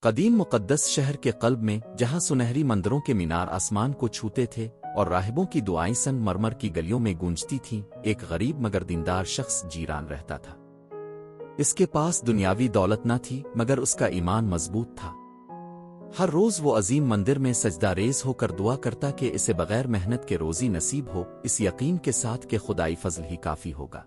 قدیم مقدس شہر کے قلب میں، جہاں سنہری مندروں کے مینار آسمان کو چھوتے تھے اور راہبوں کی دعائیں سنگ مرمر کی گلیوں میں گونجتی تھیں، ایک غریب مگر دیندار شخص جیران رہتا تھا۔ اس کے پاس دنیاوی دولت نہ تھی، مگر اس کا ایمان مضبوط تھا۔ ہر روز وہ عظیم مندر میں سجدہ ریز ہو کر دعا کرتا کہ اسے بغیر محنت کے روزی نصیب ہو، اس یقین کے ساتھ کہ خدائی فضل ہی کافی ہوگا۔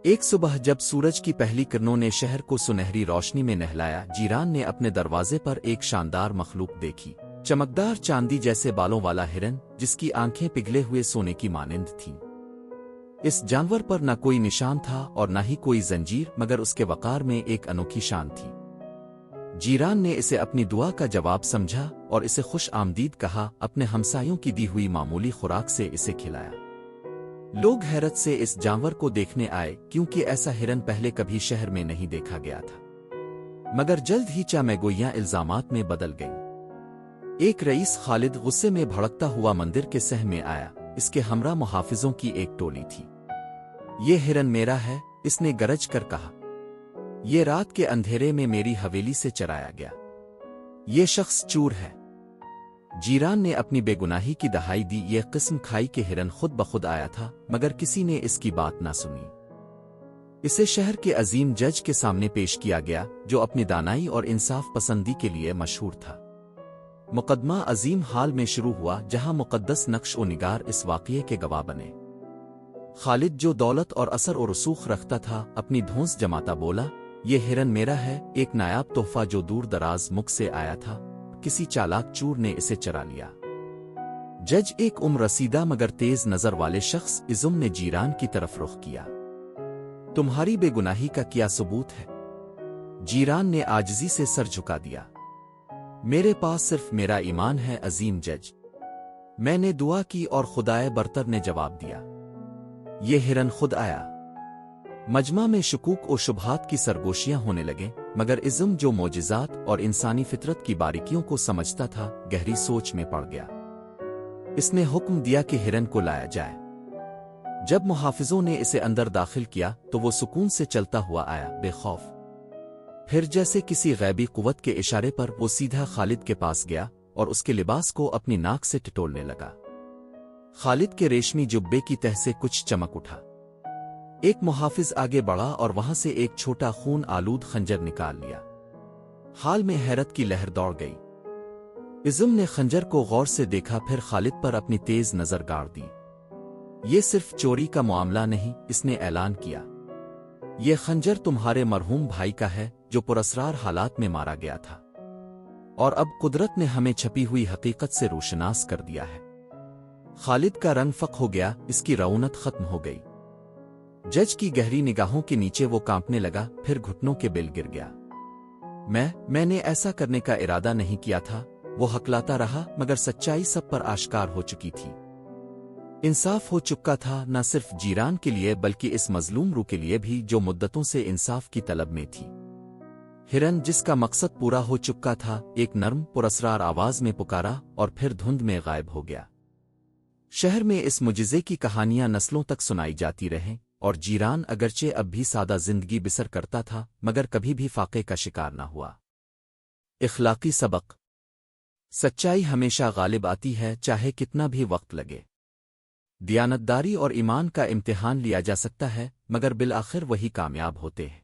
ایک صبح جب سورج کی پہلی کرنوں نے شہر کو سنہری روشنی میں نہلایا، جیران نے اپنے دروازے پر ایک شاندار مخلوق دیکھی، چمکدار چاندی جیسے بالوں والا ہرن، جس کی آنکھیں پگھلے ہوئے سونے کی مانند تھیں۔ اس جانور پر نہ کوئی نشان تھا اور نہ ہی کوئی زنجیر، مگر اس کے وقار میں ایک انوکھی شان تھی۔ جیران نے اسے اپنی دعا کا جواب سمجھا اور اسے خوش آمدید کہا، اپنے ہمسایوں کی دی ہوئی معمولی خوراک سے اسے کھلایا۔ لوگ حیرت سے اس جانور کو دیکھنے آئے، کیونکہ ایسا ہرن پہلے کبھی شہر میں نہیں دیکھا گیا تھا۔ مگر جلد ہی چامگوئیاں الزامات میں بدل گئیں۔ ایک رئیس خالد غصے میں بھڑکتا ہوا مندر کے صحن میں آیا، اس کے ہمراہ محافظوں کی ایک ٹولی تھی۔ یہ ہرن میرا ہے، اس نے گرج کر کہا۔ یہ رات کے اندھیرے میں میری حویلی سے چرایا گیا۔ یہ شخص چور ہے۔ جیران نے اپنی بے گناہی کی دہائی دی، یہ قسم کھائی کہ ہرن خود بخود آیا تھا، مگر کسی نے اس کی بات نہ سنی۔ اسے شہر کے عظیم جج کے سامنے پیش کیا گیا، جو اپنی دانائی اور انصاف پسندی کے لیے مشہور تھا۔ مقدمہ عظیم ہال میں شروع ہوا، جہاں مقدس نقش و نگار اس واقعے کے گواہ بنے۔ خالد، جو دولت اور اثر و رسوخ رکھتا تھا، اپنی دھونس جماتا بولا، یہ ہرن میرا ہے، ایک نایاب تحفہ جو دور دراز ملک سے آیا تھا، کسی چالاک چور نے اسے چرا لیا۔ جج، ایک عمر رسیدہ مگر تیز نظر والے شخص ازم نے جیران کی طرف رخ کیا۔ تمہاری بے گناہی کا کیا ثبوت ہے؟ جیران نے عاجزی سے سر جھکا دیا۔ میرے پاس صرف میرا ایمان ہے عظیم جج۔ میں نے دعا کی اور خدائے برتر نے جواب دیا۔ یہ ہرن خود آیا۔ مجمع میں شکوک و شبہات کی سرگوشیاں ہونے لگیں، مگر ازم، جو معجزات اور انسانی فطرت کی باریکیوں کو سمجھتا تھا، گہری سوچ میں پڑ گیا۔ اس نے حکم دیا کہ ہرن کو لایا جائے۔ جب محافظوں نے اسے اندر داخل کیا تو وہ سکون سے چلتا ہوا آیا، بے خوف۔ پھر جیسے کسی غیبی قوت کے اشارے پر وہ سیدھا خالد کے پاس گیا اور اس کے لباس کو اپنی ناک سے ٹٹولنے لگا۔ خالد کے ریشمی جبے کی تہ سے کچھ چمک اٹھا۔ ایک محافظ آگے بڑھا اور وہاں سے ایک چھوٹا خون آلود خنجر نکال لیا۔ حال میں حیرت کی لہر دوڑ گئی۔ ازم نے خنجر کو غور سے دیکھا، پھر خالد پر اپنی تیز نظر گاڑ دی۔ یہ صرف چوری کا معاملہ نہیں، اس نے اعلان کیا۔ یہ خنجر تمہارے مرحوم بھائی کا ہے، جو پراسرار حالات میں مارا گیا تھا، اور اب قدرت نے ہمیں چھپی ہوئی حقیقت سے روشناس کر دیا ہے۔ خالد کا رنگ فق ہو گیا، اس کی رعونت ختم ہو گئی۔ جج کی گہری نگاہوں کے نیچے وہ کانپنے لگا، پھر گھٹنوں کے بل گر گیا۔ میں نے ایسا کرنے کا ارادہ نہیں کیا تھا، وہ ہکلاتا رہا، مگر سچائی سب پر آشکار ہو چکی تھی۔ انصاف ہو چکا تھا، نہ صرف جیران کے لیے بلکہ اس مظلوم روح کے لیے بھی، جو مدتوں سے انصاف کی طلب میں تھی۔ ہرن، جس کا مقصد پورا ہو چکا تھا، ایک نرم پراسرار آواز میں پکارا اور پھر دھند میں غائب ہو گیا۔ شہر میں اس معجزے کی کہانیاں نسلوں تک سنائی جاتی رہیں، اور جیران اگرچہ اب بھی سادہ زندگی بسر کرتا تھا، مگر کبھی بھی فاقے کا شکار نہ ہوا۔ اخلاقی سبق: سچائی ہمیشہ غالب آتی ہے، چاہے کتنا بھی وقت لگے۔ دیانتداری اور ایمان کا امتحان لیا جا سکتا ہے، مگر بالآخر وہی کامیاب ہوتے ہیں۔